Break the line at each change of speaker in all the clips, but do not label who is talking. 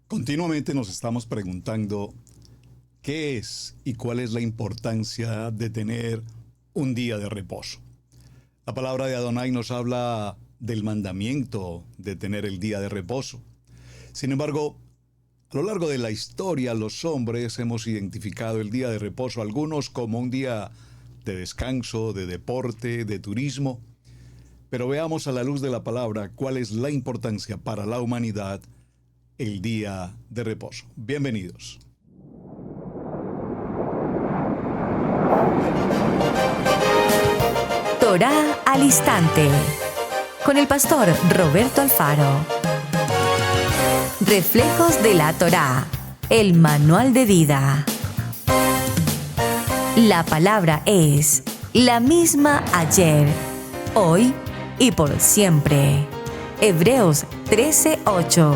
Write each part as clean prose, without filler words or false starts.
Continuamente nos estamos preguntando qué es y cuál es la importancia de tener un día de reposo. La palabra de Adonai nos habla del mandamiento de tener el día de reposo. Sin embargo, a lo largo de la historia, los hombres hemos identificado el día de reposo, algunos como un día de descanso, de deporte, de turismo. Pero veamos a la luz de la palabra cuál es la importancia para la humanidad el día de reposo. Bienvenidos.
Torá al instante, con el pastor Roberto Alfaro. Reflejos de la Torá, el manual de vida. La palabra es la misma ayer, hoy y por siempre. Hebreos 13:8.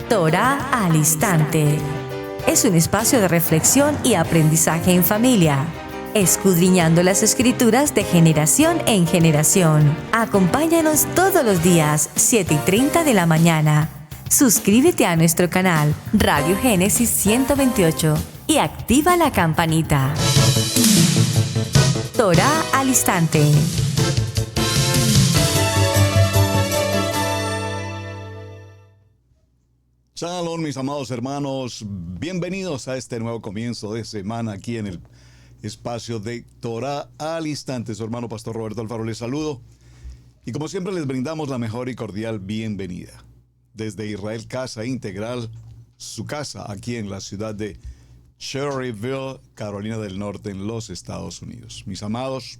Torá al instante. Es un espacio de reflexión y aprendizaje en familia, escudriñando las escrituras de generación en generación. Acompáñanos todos los días, 7:30 de la mañana. Suscríbete a nuestro canal Radio Génesis 128 y activa la campanita. Torá al instante.
Shalom, mis amados hermanos. Bienvenidos a este nuevo comienzo de semana aquí en el espacio de Torá al instante. Su hermano pastor Roberto Alfaro les saludo. Y como siempre les brindamos la mejor y cordial bienvenida. Desde Israel Casa Integral, su casa aquí en la ciudad de Cherryville, Carolina del Norte, en los Estados Unidos. Mis amados,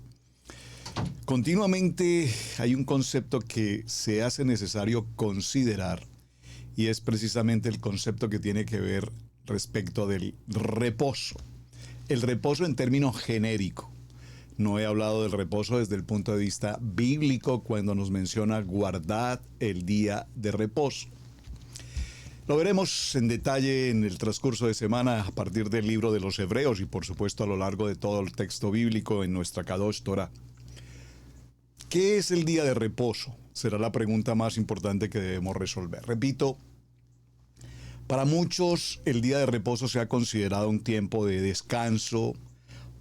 continuamente hay un concepto que se hace necesario considerar y es precisamente el concepto que tiene que ver respecto del reposo. El reposo en términos genéricos. No he hablado del reposo desde el punto de vista bíblico cuando nos menciona guardad el día de reposo. Lo veremos en detalle en el transcurso de semana a partir del libro de los Hebreos y por supuesto a lo largo de todo el texto bíblico en nuestra Kadosh Torah. ¿Qué es el día de reposo? Será la pregunta más importante que debemos resolver. Repito, para muchos el día de reposo se ha considerado un tiempo de descanso,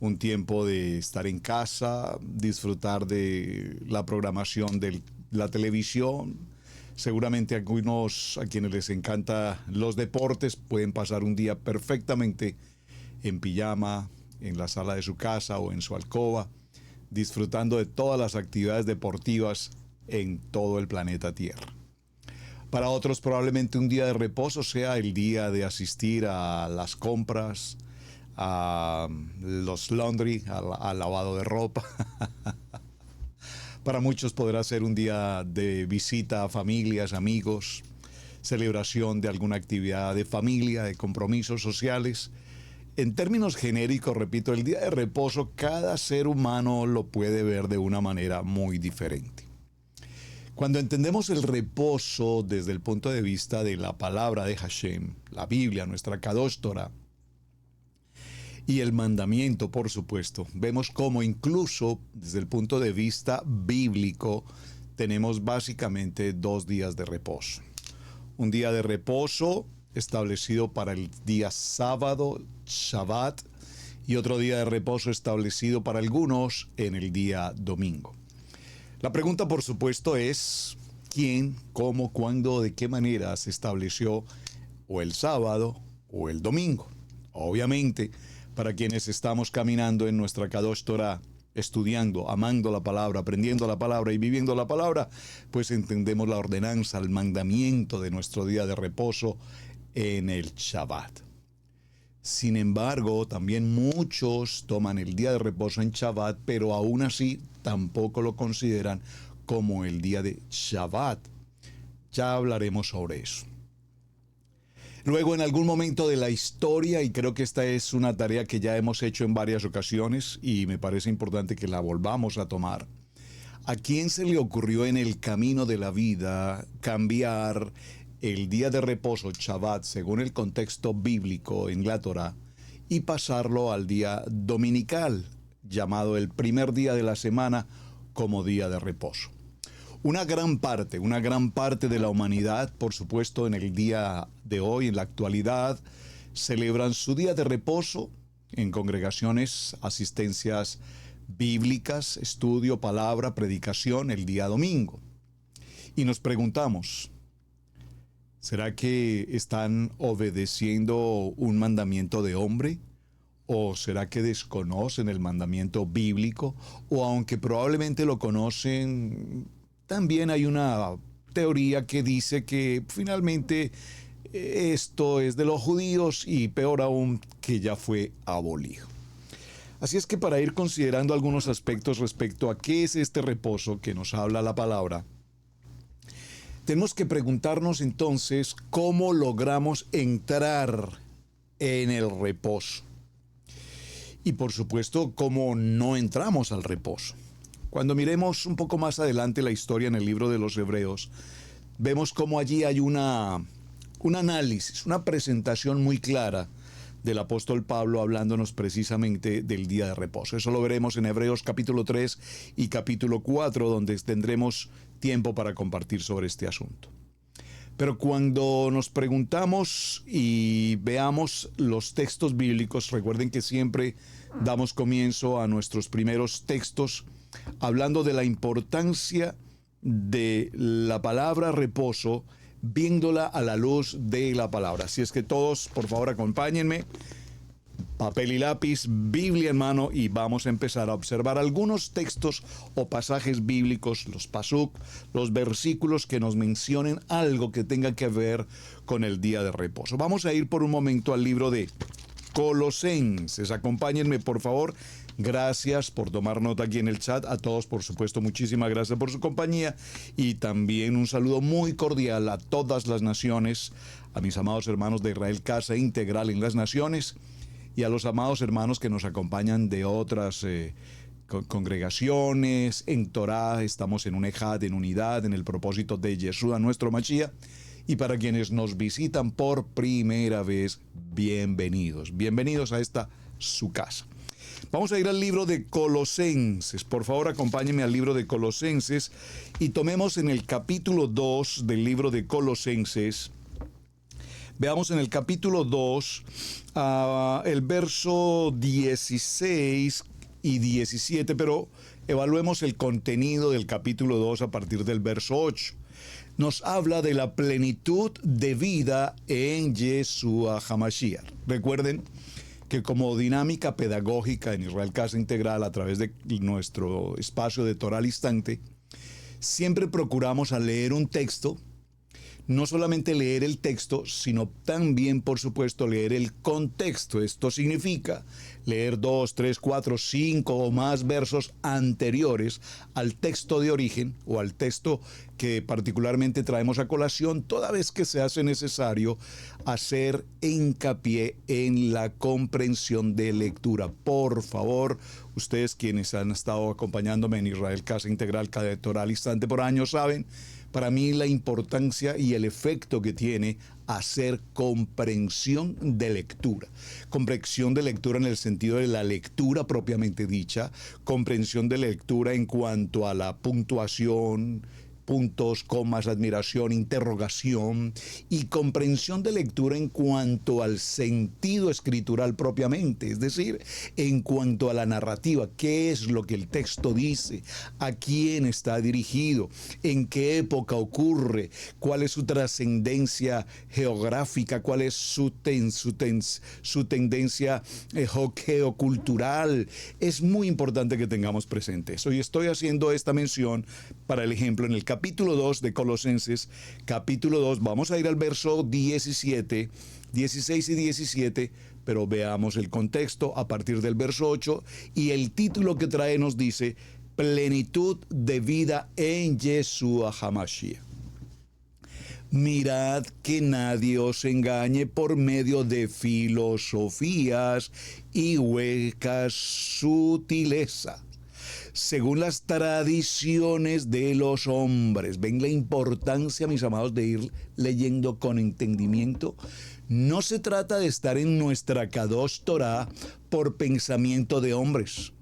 un tiempo de estar en casa, disfrutar de la programación de la televisión. Seguramente algunos a quienes les encanta los deportes pueden pasar un día perfectamente en pijama, en la sala de su casa o en su alcoba, disfrutando de todas las actividades deportivas en todo el planeta Tierra. Para otros probablemente un día de reposo sea el día de asistir a las compras, a los laundry, al lavado de ropa. Para muchos podrá ser un día de visita a familias, amigos, celebración de alguna actividad de familia, de compromisos sociales. En términos genéricos, repito, el día de reposo cada ser humano lo puede ver de una manera muy diferente. Cuando entendemos el reposo desde el punto de vista de la palabra de Hashem, la Biblia, nuestra Kadosh Torah, y el mandamiento, por supuesto, vemos cómo incluso desde el punto de vista bíblico tenemos básicamente 2 días de reposo. Un día de reposo establecido para el día sábado, Shabbat, y otro día de reposo establecido para algunos en el día domingo. La pregunta, por supuesto, es quién, cómo, cuándo, de qué manera se estableció o el sábado o el domingo. Obviamente, para quienes estamos caminando en nuestra Kadosh Torah, estudiando, amando la palabra, aprendiendo la palabra y viviendo la palabra, pues entendemos la ordenanza, el mandamiento de nuestro día de reposo en el Shabbat. Sin embargo, también muchos toman el día de reposo en Shabbat, pero aún así tampoco lo consideran como el día de Shabbat. Ya hablaremos sobre eso. Luego, en algún momento de la historia, y creo que esta es una tarea que ya hemos hecho en varias ocasiones y me parece importante que la volvamos a tomar, ¿a quién se le ocurrió en el camino de la vida cambiar el día de reposo, Shabbat, según el contexto bíblico en la Torah, y pasarlo al día dominical, llamado el primer día de la semana como día de reposo? Una gran parte de la humanidad, por supuesto, en el día de hoy, en la actualidad, celebran su día de reposo en congregaciones, asistencias bíblicas, estudio, palabra, predicación el día domingo. Y nos preguntamos, ¿será que están obedeciendo un mandamiento de hombre? ¿O será que desconocen el mandamiento bíblico? O aunque probablemente lo conocen, también hay una teoría que dice que finalmente esto es de los judíos y peor aún que ya fue abolido. Así es que para ir considerando algunos aspectos respecto a qué es este reposo que nos habla la palabra, tenemos que preguntarnos entonces cómo logramos entrar en el reposo. Y por supuesto, cómo no entramos al reposo. Cuando miremos un poco más adelante la historia en el libro de los Hebreos, vemos cómo allí hay un análisis, una presentación muy clara del apóstol Pablo hablándonos precisamente del día de reposo. Eso lo veremos en Hebreos capítulo 3 y capítulo 4, donde tendremos tiempo para compartir sobre este asunto. Pero cuando nos preguntamos y veamos los textos bíblicos, recuerden que siempre damos comienzo a nuestros primeros textos hablando de la importancia de la palabra reposo, viéndola a la luz de la palabra. Así es que todos, por favor, acompáñenme. Papel y lápiz, Biblia en mano, y vamos a empezar a observar algunos textos o pasajes bíblicos, los pasuk, los versículos que nos mencionen algo que tenga que ver con el día de reposo. Vamos a ir por un momento al libro de Colosenses. Acompáñenme, por favor. Gracias por tomar nota aquí en el chat. A todos, por supuesto, muchísimas gracias por su compañía. Y también un saludo muy cordial a todas las naciones, a mis amados hermanos de Israel Casa Integral en las Naciones, y a los amados hermanos que nos acompañan de otras congregaciones. En Torá estamos en un ejad, en unidad, en el propósito de Yeshua, nuestro Mashiach. Y para quienes nos visitan por primera vez, bienvenidos. Bienvenidos a esta su casa. Vamos a ir al libro de Colosenses. Por favor, acompáñenme al libro de Colosenses y tomemos en el capítulo 2 del libro de Colosenses. Veamos en el capítulo 2, el verso 16 y 17, pero evaluemos el contenido del capítulo 2 a partir del verso 8. Nos habla de la plenitud de vida en Yeshua HaMashiach. Recuerden que como dinámica pedagógica en Israel Casa Integral, a través de nuestro espacio de Torá al Instante, siempre procuramos al leer un texto, no solamente leer el texto, sino también, por supuesto, leer el contexto. Esto significa leer 2, 3, 4, 5 o más versos anteriores al texto de origen o al texto que particularmente traemos a colación, toda vez que se hace necesario hacer hincapié en la comprensión de lectura. Por favor, ustedes quienes han estado acompañándome en Israel Casa Integral, cada Torá al Instante por años, saben para mí la importancia y el efecto que tiene hacer comprensión de lectura. Comprensión de lectura en el sentido de la lectura propiamente dicha, comprensión de lectura en cuanto a la puntuación, puntos, comas, admiración, interrogación, y comprensión de lectura en cuanto al sentido escritural propiamente, es decir, en cuanto a la narrativa, qué es lo que el texto dice, a quién está dirigido, en qué época ocurre, cuál es su trascendencia geográfica, cuál es su tendencia geocultural. Es muy importante que tengamos presente eso, y estoy haciendo esta mención para el ejemplo en el capítulo 2 de Colosenses, capítulo 2, vamos a ir al verso 17, 16 y 17, pero veamos el contexto a partir del verso 8, y el título que trae nos dice, plenitud de vida en Yeshua HaMashiach. Mirad que nadie os engañe por medio de filosofías y huecas sutileza, según las tradiciones de los hombres. Ven la importancia, mis amados, de ir leyendo con entendimiento. No se trata de estar en nuestra Kadosh Torah por pensamiento de hombres.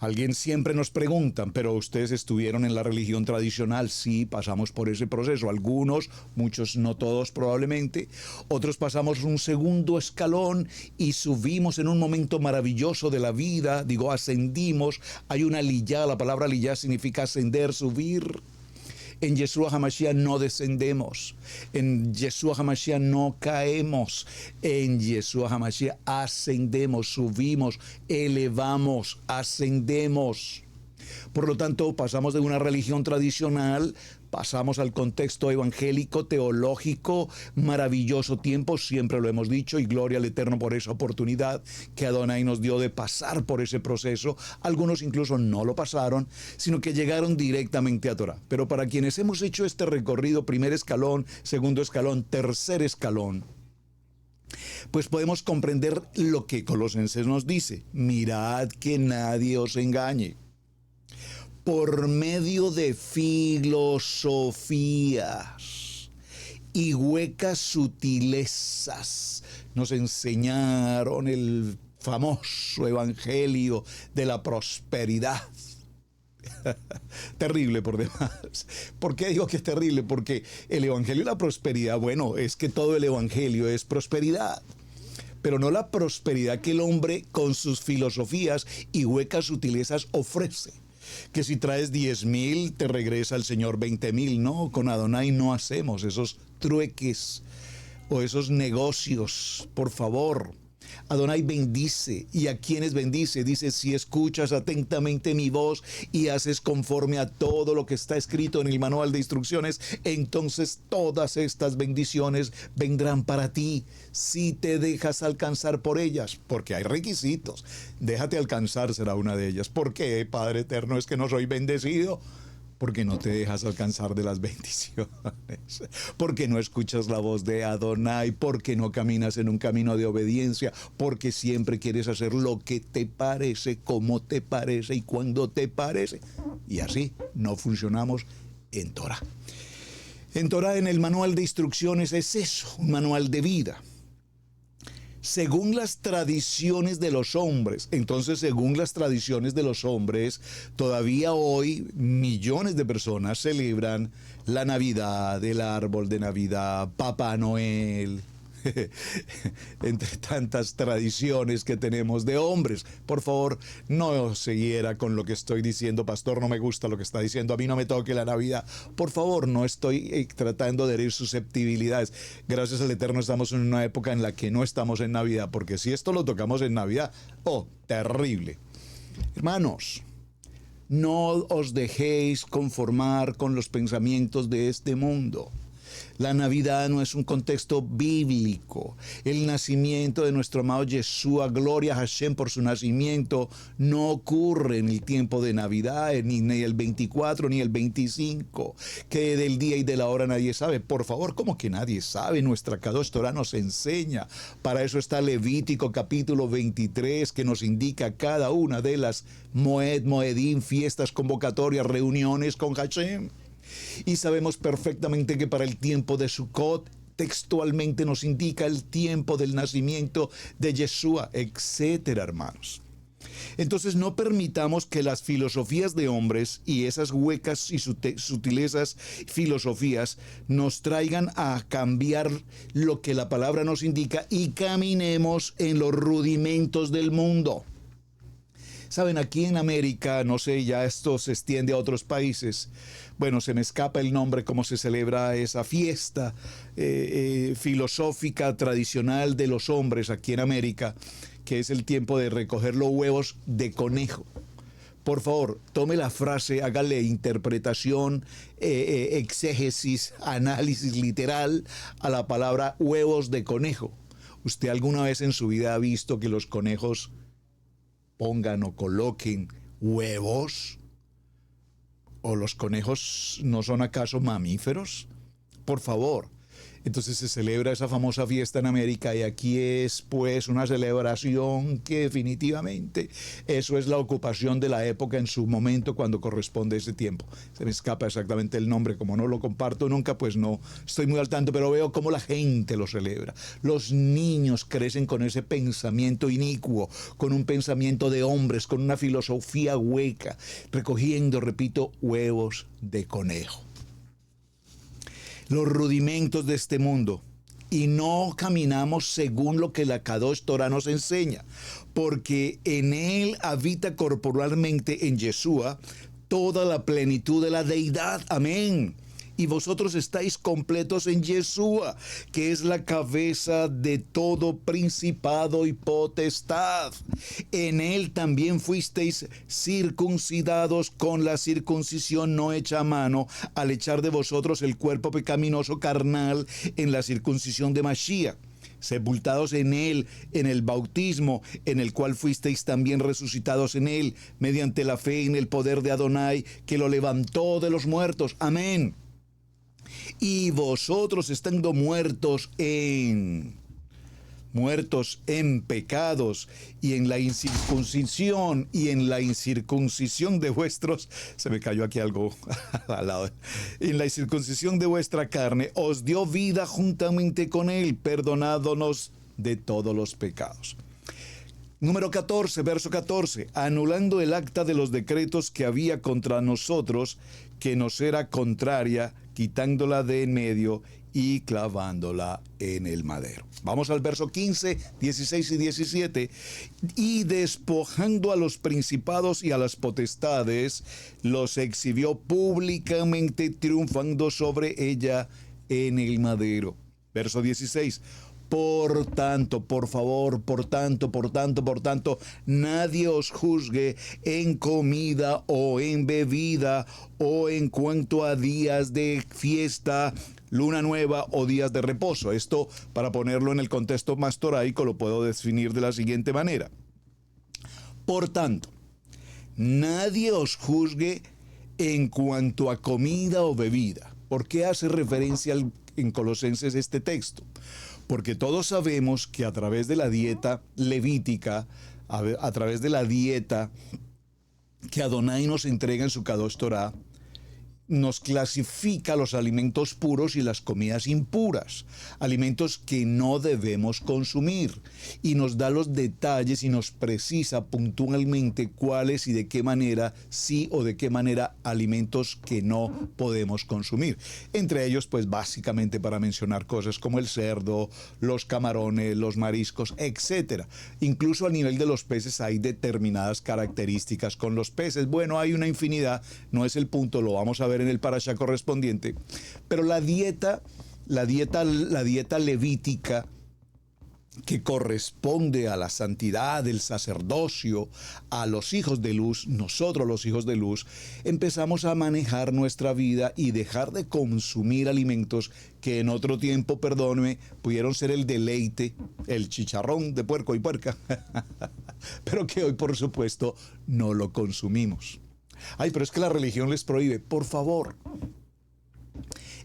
Alguien siempre nos preguntan, pero ustedes estuvieron en la religión tradicional. Sí, pasamos por ese proceso. Algunos, muchos, no todos probablemente. Otros pasamos un segundo escalón y subimos en un momento maravilloso de la vida. Digo, ascendimos. Hay una liyá, la palabra liyá significa ascender, subir. En Yeshua HaMashiach no descendemos. En Yeshua HaMashiach no caemos. En Yeshua HaMashiach ascendemos, subimos, elevamos, ascendemos. Por lo tanto, pasamos de una religión tradicional, pasamos al contexto evangélico, teológico, maravilloso tiempo, siempre lo hemos dicho, y gloria al Eterno por esa oportunidad que Adonai nos dio de pasar por ese proceso. Algunos incluso no lo pasaron, sino que llegaron directamente a Torah. Pero para quienes hemos hecho este recorrido, primer escalón, segundo escalón, tercer escalón, pues podemos comprender lo que Colosenses nos dice: mirad que nadie os engañe por medio de filosofías y huecas sutilezas. Nos enseñaron el famoso evangelio de la prosperidad. Terrible por demás. ¿Por qué digo que es terrible? Porque el evangelio de la prosperidad, bueno, es que todo el evangelio es prosperidad, pero no la prosperidad que el hombre con sus filosofías y huecas sutilezas ofrece. Que si traes 10,000 te regresa el Señor 20,000. No, con Adonai no hacemos esos trueques o esos negocios, por favor. Adonai bendice. ¿Y a quiénes bendice? Dice: si escuchas atentamente mi voz y haces conforme a todo lo que está escrito en el manual de instrucciones, entonces todas estas bendiciones vendrán para ti, si te dejas alcanzar por ellas, porque hay requisitos. Déjate alcanzar será una de ellas. ¿Por qué, Padre Eterno, es que no soy bendecido? Porque no te dejas alcanzar de las bendiciones, porque no escuchas la voz de Adonai, porque no caminas en un camino de obediencia, porque siempre quieres hacer lo que te parece, como te parece y cuando te parece. Y así no funcionamos en Torah. En Torah, en el manual de instrucciones, es eso, un manual de vida. Según las tradiciones de los hombres. Entonces, según las tradiciones de los hombres, todavía hoy millones de personas celebran la Navidad, el árbol de Navidad, Papá Noel, entre tantas tradiciones que tenemos de hombres. Por favor, no se hiera con lo que estoy diciendo. Pastor, no me gusta lo que está diciendo, a mí no me toque la Navidad. Por favor, no estoy tratando de herir susceptibilidades. Gracias al Eterno estamos en una época en la que no estamos en Navidad, porque si esto lo tocamos en Navidad, ¡oh, terrible! Hermanos, no os dejéis conformar con los pensamientos de este mundo. La Navidad no es un contexto bíblico. El nacimiento de nuestro amado Yeshua, gloria a Hashem por su nacimiento, no ocurre en el tiempo de Navidad, ni el 24 ni el 25, que del día y de la hora nadie sabe. Por favor, ¿cómo que nadie sabe? Nuestra Kadosh Torah nos enseña. Para eso está Levítico capítulo 23, que nos indica cada una de las Moed, Moedim, fiestas, convocatorias, reuniones con Hashem. Y sabemos perfectamente que para el tiempo de Sukkot textualmente nos indica el tiempo del nacimiento de Yeshua, etcétera, hermanos. Entonces no permitamos que las filosofías de hombres y esas huecas y sutilezas filosofías nos traigan a cambiar lo que la palabra nos indica y caminemos en los rudimentos del mundo. Saben, aquí en América, no sé, ya esto se extiende a otros países. Bueno, se me escapa el nombre, cómo se celebra esa fiesta filosófica tradicional de los hombres aquí en América, que es el tiempo de recoger los huevos de conejo. Por favor, tome la frase, hágale interpretación, exégesis, análisis literal a la palabra huevos de conejo. ¿Usted alguna vez en su vida ha visto que los conejos pongan o coloquen huevos? ¿O los conejos no son acaso mamíferos? Por favor, Entonces se celebra esa famosa fiesta en América y aquí es pues una celebración que definitivamente eso es la ocupación de la época en su momento cuando corresponde ese tiempo. Se me escapa exactamente el nombre, como no lo comparto nunca, pues no estoy muy al tanto, pero veo cómo la gente lo celebra. Los niños crecen con ese pensamiento inicuo, con un pensamiento de hombres, con una filosofía hueca, recogiendo, repito, huevos de conejo. Los rudimentos de este mundo y no caminamos según lo que la Kadosh Torah nos enseña, porque en él habita corporalmente en Yeshua toda la plenitud de la deidad. Amén. Y vosotros estáis completos en Yeshua, que es la cabeza de todo principado y potestad. En él también fuisteis circuncidados con la circuncisión no hecha a mano, al echar de vosotros el cuerpo pecaminoso carnal en la circuncisión de Mashiach. Sepultados en él, en el bautismo, en el cual fuisteis también resucitados en él, mediante la fe en el poder de Adonai, que lo levantó de los muertos. Amén. Y vosotros estando muertos en pecados y en la incircuncisión de vuestros, se me cayó aquí algo al lado, en la incircuncisión de vuestra carne, os dio vida juntamente con él, perdonándonos de todos los pecados. Número 14, verso 14, anulando el acta de los decretos que había contra nosotros, que nos era contraria, quitándola de en medio y clavándola en el madero. Vamos al verso 15, 16 y 17. Y despojando a los principados y a las potestades, los exhibió públicamente, triunfando sobre ella en el madero. Verso 16. Por tanto, por favor, por tanto, nadie os juzgue en comida o en bebida o en cuanto a días de fiesta, luna nueva o días de reposo. Esto, para ponerlo en el contexto más toraico, lo puedo definir de la siguiente manera. Por tanto, nadie os juzgue en cuanto a comida o bebida. ¿Por qué hace referencia en Colosenses este texto? Porque todos sabemos que a través de la dieta levítica, a través de la dieta que Adonai nos entrega en su Kadosh Torah, nos clasifica los alimentos puros y las comidas impuras, alimentos que no debemos consumir, y nos da los detalles y nos precisa puntualmente cuáles y de qué manera sí o de qué manera alimentos que no podemos consumir. Entre ellos, pues básicamente para mencionar cosas como el cerdo, los camarones, los mariscos, etcétera. Incluso a nivel de los peces hay determinadas características con los peces. Bueno, hay una infinidad, no es el punto, lo vamos a ver en el parashá correspondiente, pero la dieta levítica, que corresponde a la santidad del sacerdocio, a los hijos de luz, nosotros los hijos de luz, empezamos a manejar nuestra vida y dejar de consumir alimentos que en otro tiempo, perdóneme, pudieron ser el deleite, el chicharrón de puerco y puerca, pero que hoy, por supuesto, no lo consumimos. Ay, pero es que la religión les prohíbe. Por favor,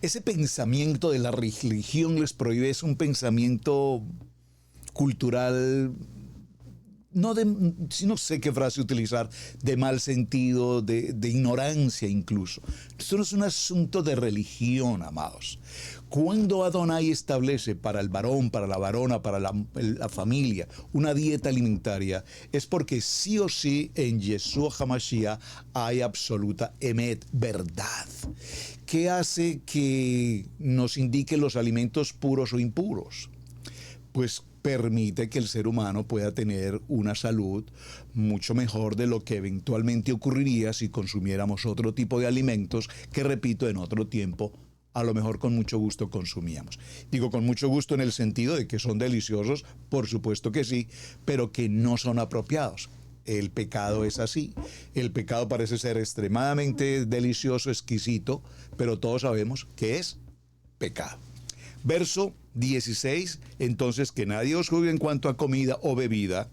ese pensamiento de la religión les prohíbe es un pensamiento cultural, no sé qué frase utilizar, de mal sentido, de ignorancia incluso. Esto no es un asunto de religión, amados. Cuando Adonai establece para el varón, para la varona, para la familia, una dieta alimentaria, es porque sí o sí en Yeshua HaMashiach hay absoluta emet, verdad. ¿Qué hace que nos indique los alimentos puros o impuros? Pues permite que el ser humano pueda tener una salud mucho mejor de lo que eventualmente ocurriría si consumiéramos otro tipo de alimentos que, repito, en otro tiempo a lo mejor con mucho gusto consumíamos. Digo con mucho gusto en el sentido de que son deliciosos, por supuesto que sí, pero que no son apropiados. El pecado es así. El pecado parece ser extremadamente delicioso, exquisito, pero todos sabemos que es pecado. Verso 16, entonces que nadie os juzgue en cuanto a comida o bebida,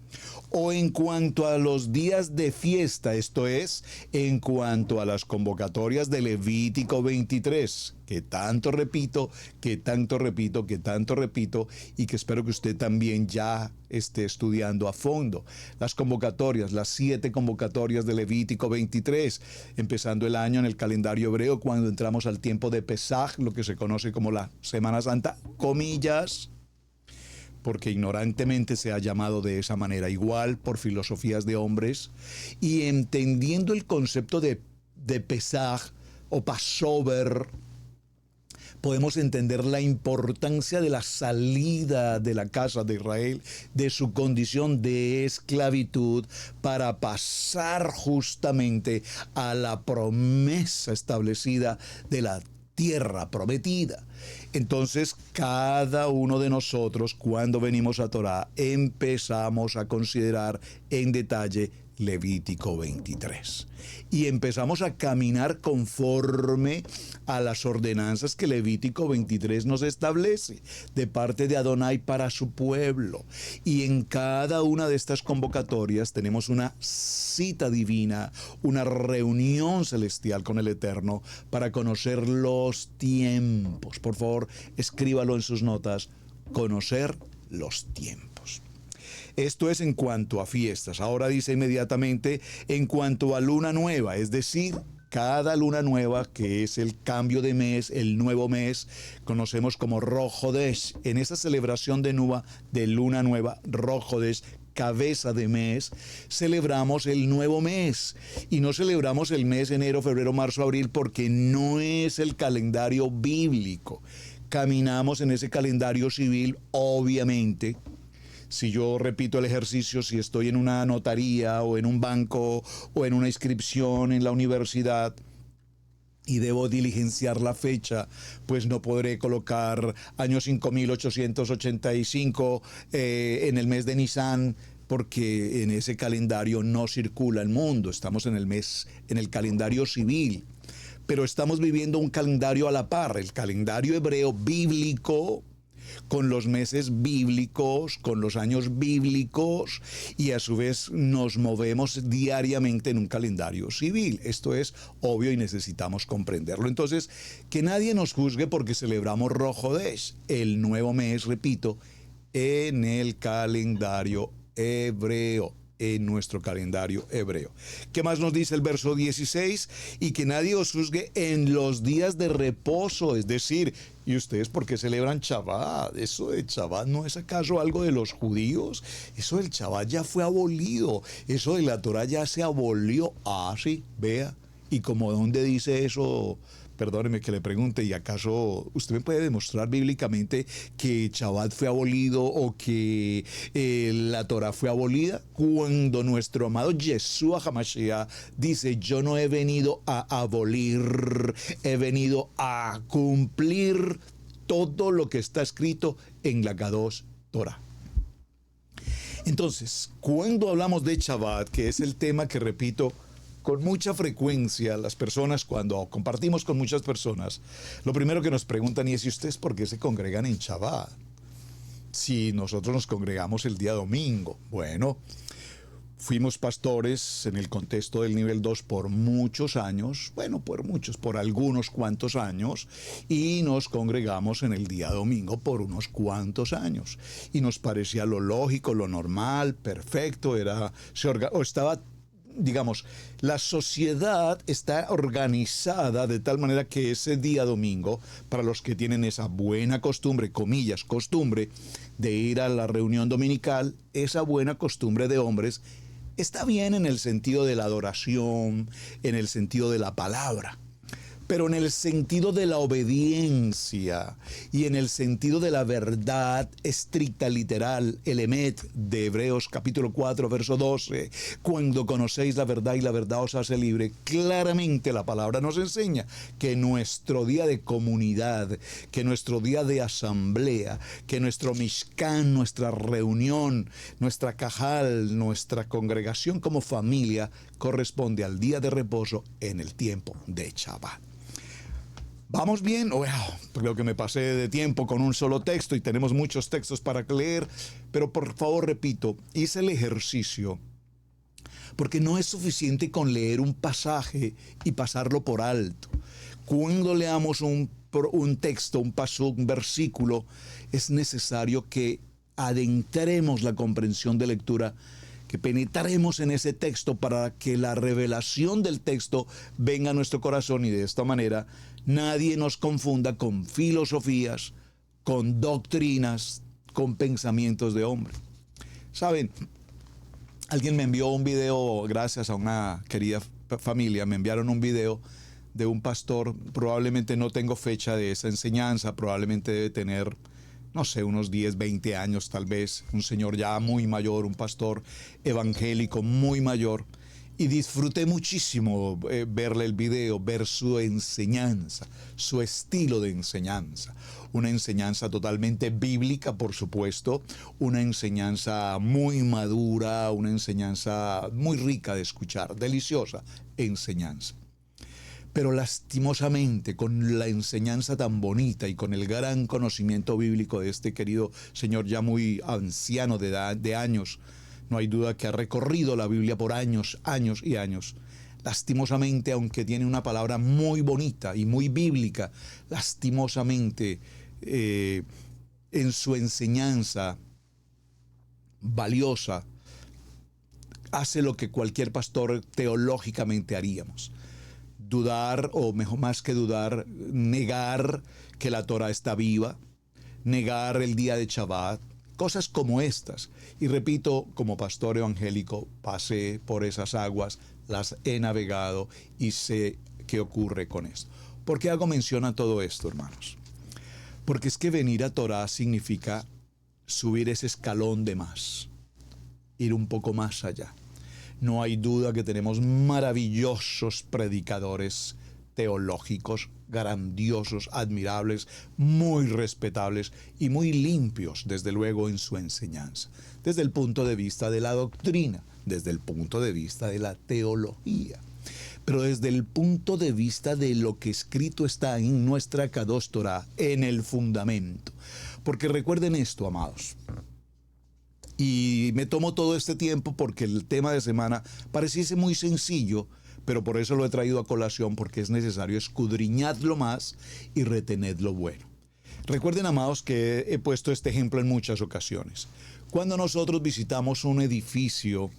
o en cuanto a los días de fiesta, esto es, en cuanto a las convocatorias de Levítico 23, que tanto repito, que tanto repito, que tanto repito, y que espero que usted también ya esté estudiando a fondo. Las convocatorias, las 7 convocatorias de Levítico 23, empezando el año en el calendario hebreo, cuando entramos al tiempo de Pesaj, lo que se conoce como la Semana Santa, comillas, porque ignorantemente se ha llamado de esa manera, igual por filosofías de hombres, y entendiendo el concepto de Pesaj o Passover, podemos entender la importancia de la salida de la casa de Israel, de su condición de esclavitud, para pasar justamente a la promesa establecida de la tierra prometida. Entonces, cada uno de nosotros, cuando venimos a Torá, empezamos a considerar en detalle Levítico 23. Y empezamos a caminar conforme a las ordenanzas que Levítico 23 nos establece de parte de Adonai para su pueblo. Y en cada una de estas convocatorias tenemos una cita divina, una reunión celestial con el Eterno para conocer los tiempos. Por favor, escríbalo en sus notas, conocer los tiempos. Esto es en cuanto a fiestas. Ahora dice inmediatamente en cuanto a luna nueva, es decir, cada luna nueva, que es el cambio de mes, el nuevo mes, conocemos como Rosh Hodesh. En esa celebración de luna nueva, Rosh Hodesh, cabeza de mes, celebramos el nuevo mes. Y no celebramos el mes enero, febrero, marzo, abril, porque no es el calendario bíblico. Caminamos en ese calendario civil, obviamente. Si yo repito el ejercicio, si estoy en una notaría o en un banco o en una inscripción en la universidad y debo diligenciar la fecha, pues no podré colocar año 5885 en el mes de Nisan, porque en ese calendario no circula el mundo. Estamos en el calendario civil, pero estamos viviendo un calendario a la par, el calendario hebreo bíblico, con los meses bíblicos, con los años bíblicos, y a su vez nos movemos diariamente en un calendario civil. Esto es obvio y necesitamos comprenderlo. Entonces, que nadie nos juzgue porque celebramos Rosh Hodesh, el nuevo mes, repito, en el calendario hebreo. En nuestro calendario hebreo. ¿Qué más nos dice el verso 16? Y que nadie os juzgue en los días de reposo, es decir, ¿y ustedes por qué celebran Shabbat? ¿Eso de Shabbat no es acaso algo de los judíos? Eso del Shabbat ya fue abolido, eso de la Torah ya se abolió. Ah, sí, vea. ¿Y como dónde dice eso? Perdóneme que le pregunte, ¿y acaso usted me puede demostrar bíblicamente que Shabbat fue abolido o que la Torah fue abolida? Cuando nuestro amado Yeshua HaMashiach dice, yo no he venido a abolir, he venido a cumplir todo lo que está escrito en la Kadosh Torah. Entonces, cuando hablamos de Shabbat, que es el tema que repito con mucha frecuencia, las personas, cuando compartimos con muchas personas, lo primero que nos preguntan es: ¿y ustedes por qué se congregan en Shabbat? Si nosotros nos congregamos el día domingo. Bueno, fuimos pastores en el contexto del nivel 2 por muchos años, por algunos cuantos años, y nos congregamos en el día domingo por unos cuantos años. Y nos parecía lo lógico, lo normal, perfecto, digamos, la sociedad está organizada de tal manera que ese día domingo, para los que tienen esa buena costumbre, comillas, costumbre, de ir a la reunión dominical, esa buena costumbre de hombres está bien en el sentido de la adoración, en el sentido de la palabra. Pero en el sentido de la obediencia y en el sentido de la verdad estricta, literal, el emet de Hebreos capítulo 4, verso 12, cuando conocéis la verdad y la verdad os hace libre, claramente la palabra nos enseña que nuestro día de comunidad, que nuestro día de asamblea, que nuestro mishkan, nuestra reunión, nuestra cajal, nuestra congregación como familia, corresponde al día de reposo en el tiempo de Shabbat. ¿Vamos bien? Wow, creo que me pasé de tiempo con un solo texto y tenemos muchos textos para leer, pero por favor, repito, hice el ejercicio porque no es suficiente con leer un pasaje y pasarlo por alto. Cuando leamos un texto, un paso, un versículo, es necesario que adentremos la comprensión de lectura, que penetremos en ese texto para que la revelación del texto venga a nuestro corazón y de esta manera nadie nos confunda con filosofías, con doctrinas, con pensamientos de hombre. ¿Saben? Alguien me envió un video, gracias a una querida familia, me enviaron un video de un pastor, probablemente no tengo fecha de esa enseñanza, probablemente debe tener, no sé, unos 10, 20 años tal vez, un señor ya muy mayor, un pastor evangélico muy mayor, y disfruté muchísimo verle el video, ver su enseñanza, su estilo de enseñanza. Una enseñanza totalmente bíblica, por supuesto, una enseñanza muy madura, una enseñanza muy rica de escuchar, deliciosa enseñanza. Pero lastimosamente, con la enseñanza tan bonita y con el gran conocimiento bíblico de este querido señor ya muy anciano de años, no hay duda que ha recorrido la Biblia por años, años y años. Lastimosamente, aunque tiene una palabra muy bonita y muy bíblica, lastimosamente en su enseñanza valiosa, hace lo que cualquier pastor teológicamente haríamos. Dudar, o mejor más que dudar, negar que la Torah está viva, negar el día de Shabbat, cosas como estas. Y repito, como pastor evangélico, pasé por esas aguas, las he navegado y sé qué ocurre con esto. ¿Por qué hago mención a todo esto, hermanos? Porque es que venir a Torah significa subir ese escalón de más, ir un poco más allá. No hay duda que tenemos maravillosos predicadores teológicos, grandiosos, admirables, muy respetables y muy limpios, desde luego, en su enseñanza, desde el punto de vista de la doctrina, desde el punto de vista de la teología, pero desde el punto de vista de lo que escrito está en nuestra Kadosh Torah, en el fundamento. Porque recuerden esto, amados, y me tomo todo este tiempo porque el tema de semana pareciese muy sencillo, pero por eso lo he traído a colación, porque es necesario escudriñarlo más y retener lo bueno. Recuerden, amados, que he puesto este ejemplo en muchas ocasiones. Cuando nosotros visitamos un edificio,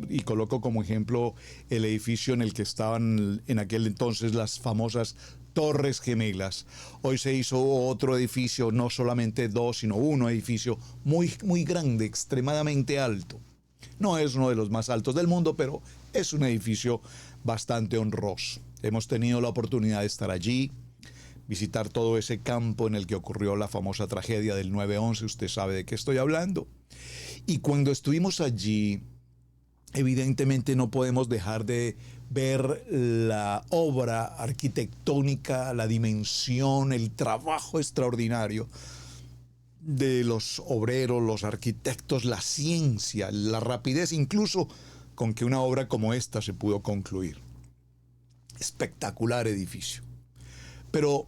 y coloco como ejemplo el edificio en el que estaban en aquel entonces las famosas Torres Gemelas. Hoy se hizo otro edificio, no solamente dos, sino uno edificio muy, muy grande, extremadamente alto. No es uno de los más altos del mundo, pero es un edificio bastante honroso. Hemos tenido la oportunidad de estar allí, visitar todo ese campo en el que ocurrió la famosa tragedia del 9/11, usted sabe de qué estoy hablando. Y cuando estuvimos allí, evidentemente no podemos dejar de ver la obra arquitectónica, la dimensión, el trabajo extraordinario de los obreros, los arquitectos, la ciencia, la rapidez incluso con que una obra como esta se pudo concluir. Espectacular edificio. Pero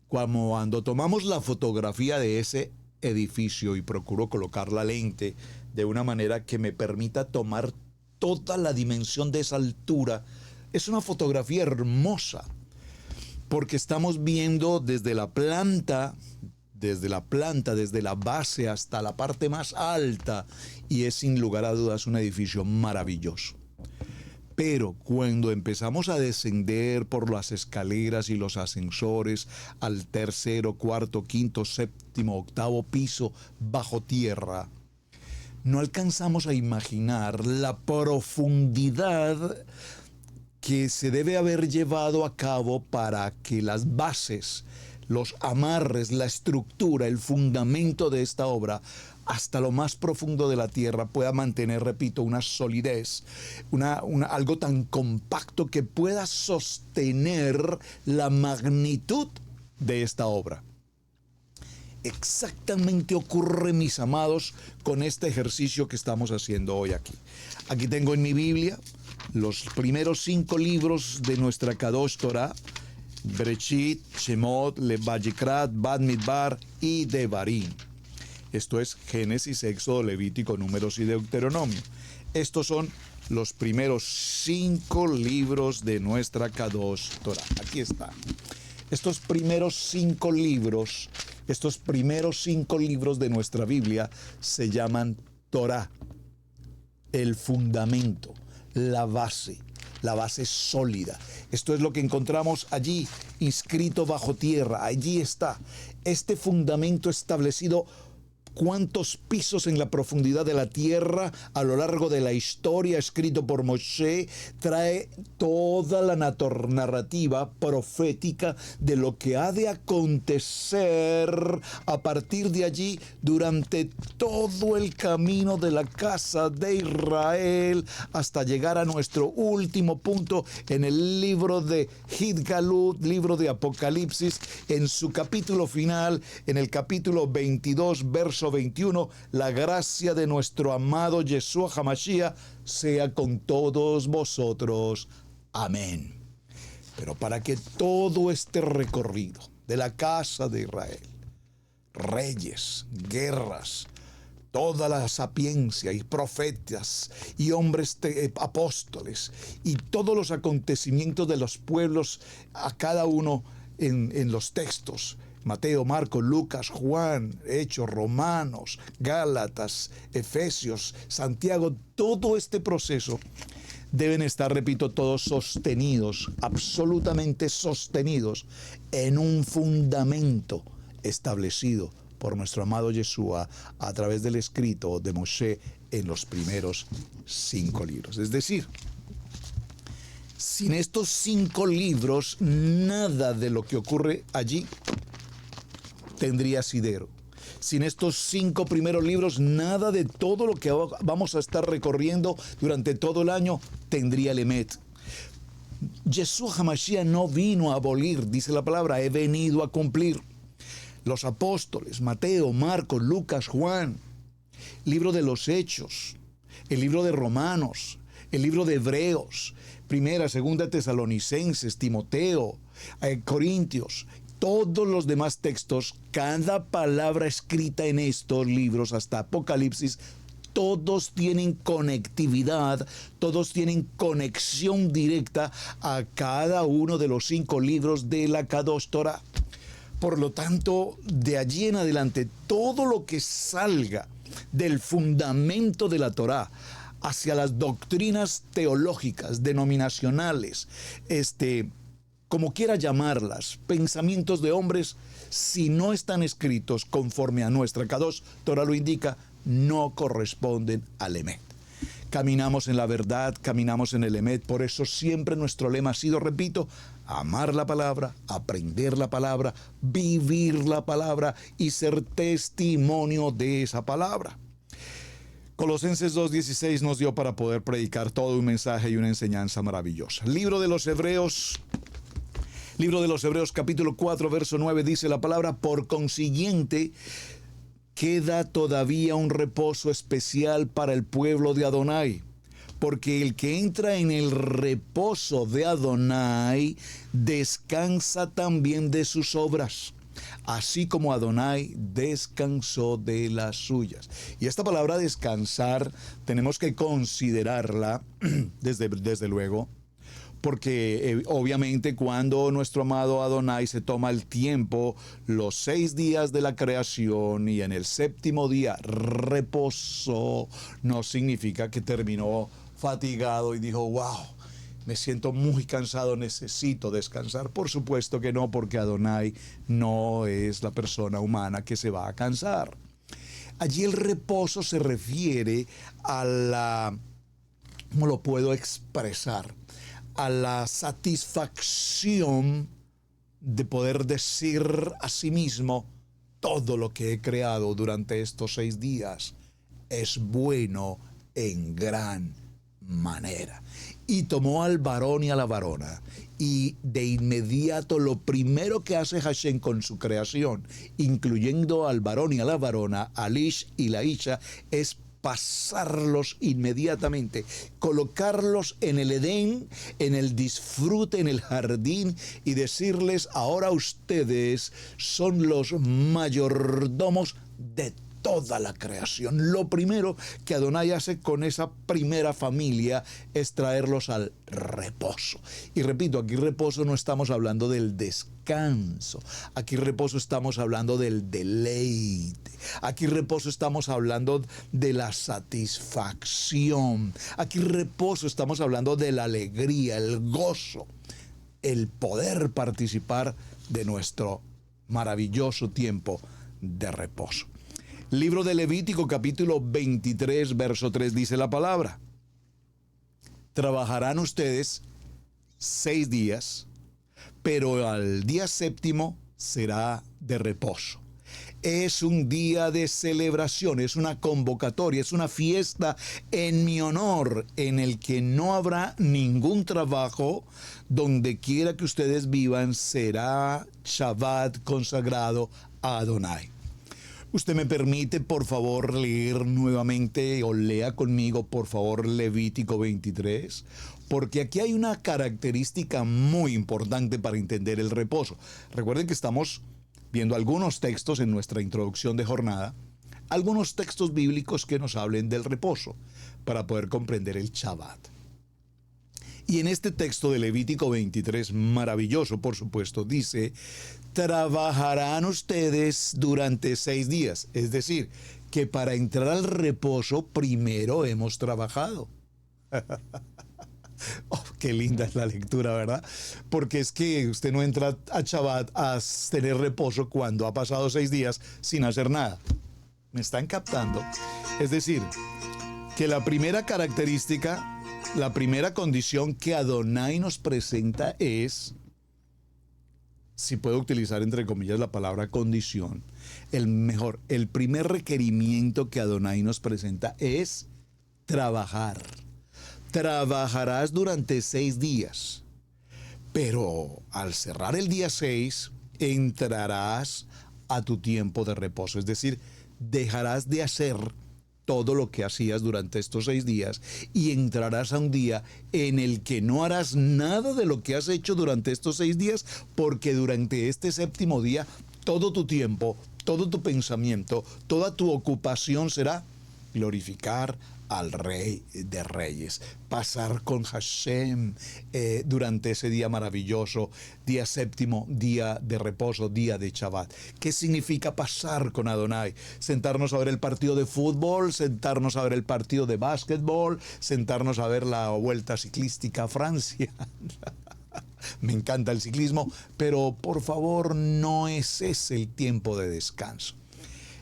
cuando tomamos la fotografía de ese edificio, y procuro colocar la lente de una manera que me permita tomar toda la dimensión de esa altura, es una fotografía hermosa, porque estamos viendo desde la planta, desde la base hasta la parte más alta, y es sin lugar a dudas un edificio maravilloso. Pero cuando empezamos a descender por las escaleras y los ascensores al tercero, cuarto, quinto, séptimo, octavo piso bajo tierra, no alcanzamos a imaginar la profundidad que se debe haber llevado a cabo para que las bases, los amarres, la estructura, el fundamento de esta obra, hasta lo más profundo de la tierra, pueda mantener, repito, una solidez, algo tan compacto que pueda sostener la magnitud de esta obra. Exactamente ocurre, mis amados, con este ejercicio que estamos haciendo hoy aquí. Aquí tengo en mi Biblia los primeros 5 libros de nuestra Kadosh Torah, Bereshit, Shemot, Vayikrat, Bamidbar y Devarim. Esto es Génesis, Éxodo, Levítico, Números y Deuteronomio. Estos son los primeros 5 libros de nuestra Kadosh Torah. Aquí está. Estos primeros 5 libros de nuestra Biblia se llaman Torah, el fundamento, la base sólida. Esto es lo que encontramos allí, inscrito bajo tierra. Allí está, este fundamento establecido. ¿Cuántos pisos en la profundidad de la tierra a lo largo de la historia, escrito por Moshe, trae toda la narrativa profética de lo que ha de acontecer a partir de allí durante todo el camino de la casa de Israel hasta llegar a nuestro último punto en el libro de Hidgalut, libro de Apocalipsis, en su capítulo final, en el capítulo 22, verso 21, la gracia de nuestro amado Yeshua HaMashiach sea con todos vosotros. Amén. Pero para que todo este recorrido de la casa de Israel, reyes, guerras, toda la sapiencia y profetas y hombres apóstoles y todos los acontecimientos de los pueblos, a cada uno en los textos, Mateo, Marcos, Lucas, Juan, Hechos, Romanos, Gálatas, Efesios, Santiago, todo este proceso deben estar, repito, todos sostenidos, absolutamente sostenidos en un fundamento establecido por nuestro amado Yeshua a través del escrito de Moshe en los primeros 5 libros. Es decir, sin estos 5 libros, nada de lo que ocurre allí tendría asidero. Sin estos 5 primeros libros, nada de todo lo que vamos a estar recorriendo durante todo el año tendría el emet. Yeshua HaMashiach no vino a abolir, dice la palabra, he venido a cumplir. Los apóstoles, Mateo, Marcos, Lucas, Juan, libro de los Hechos, el libro de Romanos, el libro de Hebreos, Primera, Segunda Tesalonicenses, Timoteo, Corintios, todos los demás textos, cada palabra escrita en estos libros hasta Apocalipsis, todos tienen conectividad, todos tienen conexión directa a cada uno de los 5 libros de la Kadosh Torah. Por lo tanto, de allí en adelante, todo lo que salga del fundamento de la Torah hacia las doctrinas teológicas, denominacionales, como quiera llamarlas, pensamientos de hombres, si no están escritos conforme a nuestra Kadosh Torah lo indica, no corresponden al emet. Caminamos en la verdad, caminamos en el emet, por eso siempre nuestro lema ha sido, repito, amar la palabra, aprender la palabra, vivir la palabra y ser testimonio de esa palabra. Colosenses 2:16 nos dio para poder predicar todo un mensaje y una enseñanza maravillosa. Libro de los Hebreos, capítulo 4, verso 9, dice la palabra, por consiguiente, queda todavía un reposo especial para el pueblo de Adonai, porque el que entra en el reposo de Adonai descansa también de sus obras, así como Adonai descansó de las suyas. Y esta palabra descansar tenemos que considerarla desde luego, porque obviamente cuando nuestro amado Adonai se toma el tiempo, los 6 días de la creación y en el 7º día reposó, no significa que terminó fatigado y dijo, wow, me siento muy cansado, necesito descansar. Por supuesto que no, porque Adonai no es la persona humana que se va a cansar. Allí el reposo se refiere a la, ¿cómo lo puedo expresar? A la satisfacción de poder decir a sí mismo, todo lo que he creado durante estos 6 días es bueno en gran manera. Y tomó al varón y a la varona, y de inmediato lo primero que hace Hashem con su creación, incluyendo al varón y a la varona, al Ish y la Isha, es traspasarlos inmediatamente, colocarlos en el Edén, en el disfrute, en el jardín y decirles: ahora ustedes son los mayordomos de toda la creación. Lo primero que Adonai hace con esa primera familia es traerlos al reposo. Y repito, aquí reposo no estamos hablando del descanso. Aquí reposo estamos hablando del deleite. Aquí reposo estamos hablando de la satisfacción. Aquí reposo estamos hablando de la alegría, el gozo, el poder participar de nuestro maravilloso tiempo de reposo. Libro de Levítico, capítulo 23, verso 3, dice la palabra: trabajarán ustedes 6 días, pero al día séptimo será de reposo. Es un día de celebración, es una convocatoria, es una fiesta en mi honor, en el que no habrá ningún trabajo. Donde quiera que ustedes vivan, será Shabbat consagrado a Adonai. ¿Usted me permite, por favor, leer nuevamente, o lea conmigo, por favor, Levítico 23? Porque aquí hay una característica muy importante para entender el reposo. Recuerden que estamos viendo algunos textos en nuestra introducción de jornada, algunos textos bíblicos que nos hablen del reposo, para poder comprender el Shabbat. Y en este texto de Levítico 23, maravilloso, por supuesto, dice: trabajarán ustedes durante 6 días. Es decir, que para entrar al reposo primero hemos trabajado. Oh, qué linda es la lectura, ¿verdad? Porque es que usted no entra a Shabbat a tener reposo cuando ha pasado 6 días sin hacer nada. ¿Me están captando? Es decir, que la primera característica, la primera condición que Adonai nos presenta es, si puedo utilizar entre comillas la palabra condición, el primer requerimiento que Adonai nos presenta es trabajar. Trabajarás durante 6 días, pero al cerrar el día 6, entrarás a tu tiempo de reposo. Es decir, dejarás de hacer todo lo que hacías durante estos 6 días y entrarás a un día en el que no harás nada de lo que has hecho durante estos 6 días, porque durante este séptimo día todo tu tiempo, todo tu pensamiento, toda tu ocupación será glorificar al Rey de Reyes, pasar con Hashem durante ese día maravilloso, día séptimo, día de reposo, día de Shabbat. ¿Qué significa pasar con Adonai? Sentarnos a ver el partido de fútbol, sentarnos a ver el partido de básquetbol, sentarnos a ver la vuelta ciclística a Francia. Me encanta el ciclismo, pero por favor, no es ese el tiempo de descanso.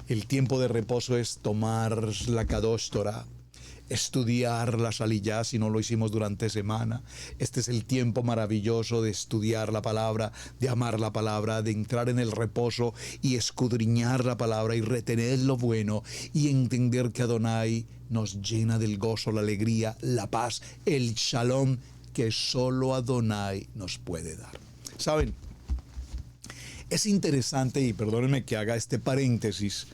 El tiempo de reposo es tomar la Kadosh Torah, estudiar la Saliyá si no lo hicimos durante semana. Este es el tiempo maravilloso de estudiar la palabra, de amar la palabra, de entrar en el reposo y escudriñar la palabra y retener lo bueno y entender que Adonai nos llena del gozo, la alegría, la paz, el shalom que solo Adonai nos puede dar. ¿Saben? Es interesante, y perdónenme que haga este paréntesis,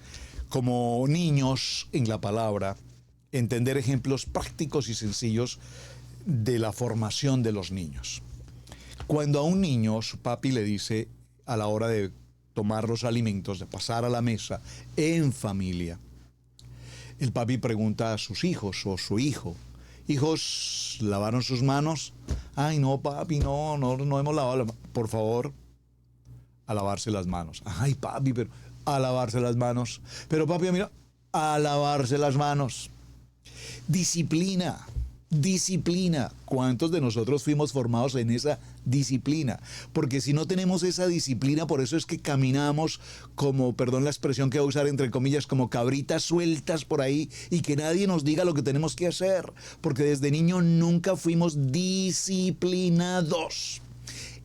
como niños en la palabra, entender ejemplos prácticos y sencillos de la formación de los niños. Cuando a un niño su papi le dice a la hora de tomar los alimentos, de pasar a la mesa en familia, el papi pregunta a sus hijos o su hijo: ¿hijos, lavaron sus manos? Ay, no, papi, no hemos lavado. Por favor, a lavarse las manos. Ay, papi, pero a lavarse las manos. Pero papi, mira, a lavarse las manos. Disciplina, disciplina. ¿Cuántos de nosotros fuimos formados en esa disciplina? Porque si no tenemos esa disciplina, por eso es que caminamos como, perdón la expresión que voy a usar entre comillas, como cabritas sueltas por ahí y que nadie nos diga lo que tenemos que hacer. Porque desde niño nunca fuimos disciplinados.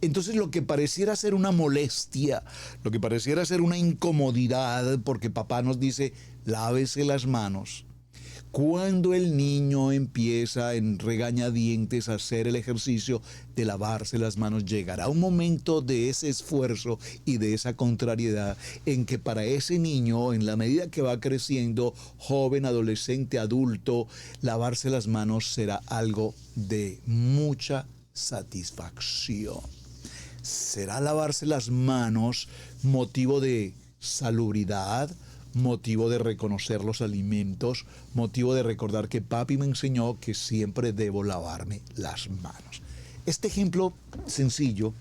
Entonces lo que pareciera ser una molestia, lo que pareciera ser una incomodidad, porque papá nos dice: lávese las manos. Cuando el niño empieza en regañadientes a hacer el ejercicio de lavarse las manos, llegará un momento de ese esfuerzo y de esa contrariedad en que para ese niño, en la medida que va creciendo, joven, adolescente, adulto, lavarse las manos será algo de mucha satisfacción. Será lavarse las manos motivo de salubridad, motivo de reconocer los alimentos, motivo de recordar que papi me enseñó que siempre debo lavarme las manos. Este ejemplo sencillo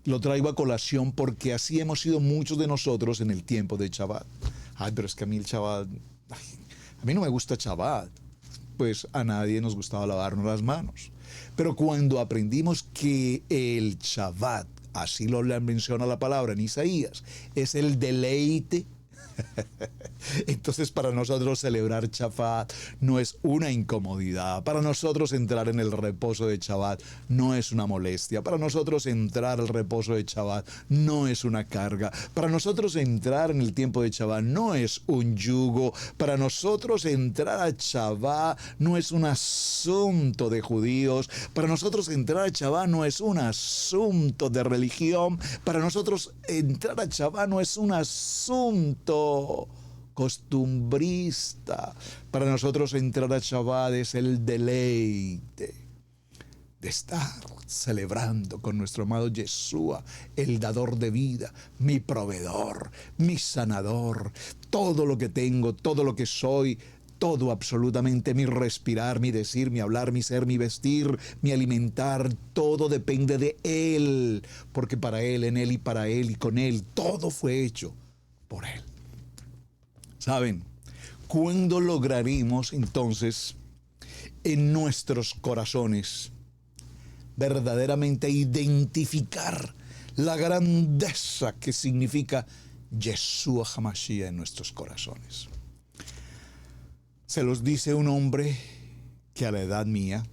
lo traigo a colación porque así hemos sido muchos de nosotros en el tiempo de Shabbat. Ay, pero es que a mí el Shabbat, a mí no me gusta Shabbat. Pues a nadie nos gustaba lavarnos las manos. Pero cuando aprendimos que el Shabbat, así lo menciona la palabra en Isaías, es el deleite, entonces para nosotros celebrar Shabbat no es una incomodidad. Para nosotros entrar en el reposo de Shabbat no es una molestia. Para nosotros entrar al reposo de Shabbat no es una carga. Para nosotros entrar en el tiempo de Shabbat no es un yugo. Para nosotros entrar a Shabbat no es un asunto de judíos. Para nosotros entrar a Shabbat no es un asunto de religión. Para nosotros entrar a Shabbat no es un asunto costumbrista. Para nosotros entrar a Shabbat es el deleite de estar celebrando con nuestro amado Yeshua, el dador de vida, mi proveedor, mi sanador, todo lo que tengo, todo lo que soy, todo absolutamente, mi respirar, mi decir, mi hablar, mi ser, mi vestir, mi alimentar, todo depende de Él, porque para Él, en Él y para Él y con Él, todo fue hecho por Él. ¿Saben? ¿Cuándo lograremos entonces en nuestros corazones verdaderamente identificar la grandeza que significa Yeshua HaMashiach en nuestros corazones? Se los dice un hombre que a la edad mía,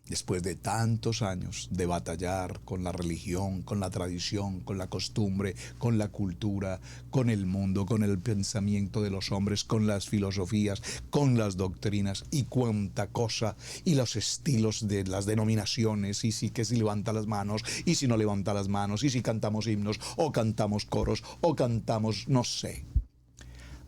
después de tantos años de batallar con la religión, con la tradición, con la costumbre, con la cultura, con el mundo, con el pensamiento de los hombres, con las filosofías, con las doctrinas y cuánta cosa, y los estilos de las denominaciones, y si que si levanta las manos, y si no levanta las manos, y si cantamos himnos, o cantamos coros, o cantamos no sé.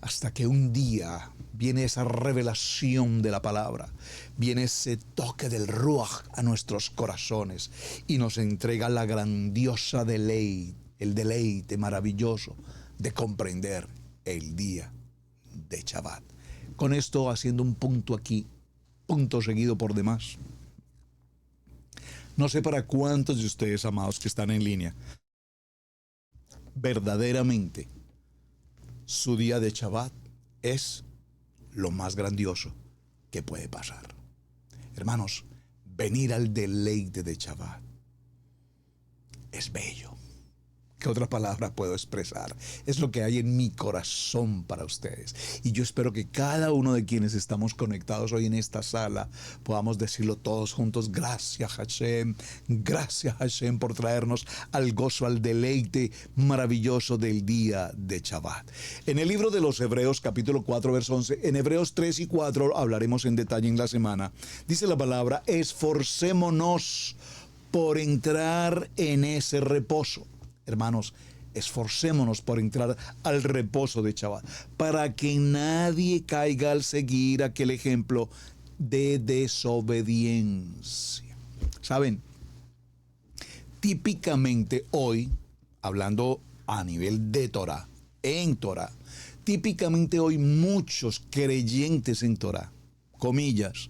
Hasta que un día viene esa revelación de la palabra, viene ese toque del Ruach a nuestros corazones y nos entrega la grandiosa deleite, el deleite maravilloso de comprender el día de Shabbat. Con esto haciendo un punto aquí, punto seguido por demás. No sé para cuántos de ustedes, amados, que están en línea, verdaderamente su día de Shabbat es lo más grandioso que puede pasar. Hermanos, venir al deleite de Shabbat es bello. ¿Qué otra palabra puedo expresar? Es lo que hay en mi corazón para ustedes. Y yo espero que cada uno de quienes estamos conectados hoy en esta sala podamos decirlo todos juntos. Gracias Hashem por traernos al gozo, al deleite maravilloso del día de Shabbat. En el libro de los Hebreos, capítulo 4, verso 11, en Hebreos 3 y 4 hablaremos en detalle en la semana. Dice la palabra, esforcémonos por entrar en ese reposo. Hermanos, esforcémonos por entrar al reposo de Shabbat, para que nadie caiga al seguir aquel ejemplo de desobediencia. ¿Saben? Típicamente hoy, hablando a nivel de Torah, en Torah, típicamente hoy muchos creyentes en Torah, comillas,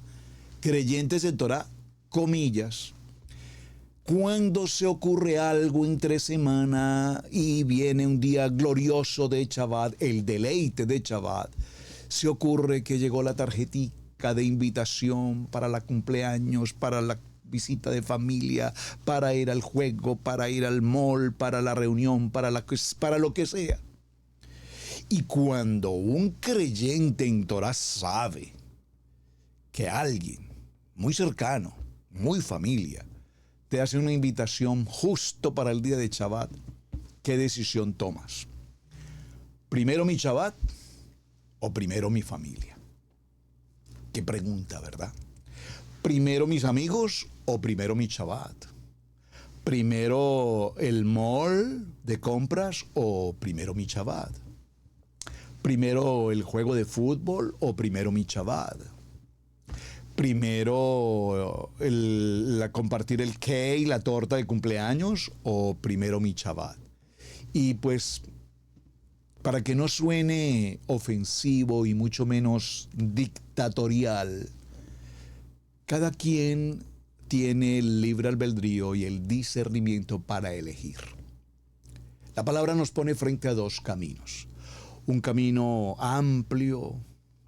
creyentes en Torah, comillas, cuando se ocurre algo entre semana y viene un día glorioso de Shabbat, el deleite de Shabbat, se ocurre que llegó la tarjetica de invitación para la cumpleaños, para la visita de familia, para ir al juego, para ir al mall, para la reunión, para lo que sea. Y cuando un creyente en Torah sabe que alguien muy cercano, muy familia, te hace una invitación justo para el día de Shabbat, ¿qué decisión tomas? ¿Primero mi Shabbat o primero mi familia? Qué pregunta, ¿verdad? ¿Primero mis amigos o primero mi Shabbat? ¿Primero el mall de compras o primero mi Shabbat? ¿Primero el juego de fútbol o primero mi Shabbat? ¿Primero compartir el cake, la torta de cumpleaños o primero mi Shabbat? Y pues, para que no suene ofensivo y mucho menos dictatorial, cada quien tiene el libre albedrío y el discernimiento para elegir. La palabra nos pone frente a dos caminos. Un camino amplio,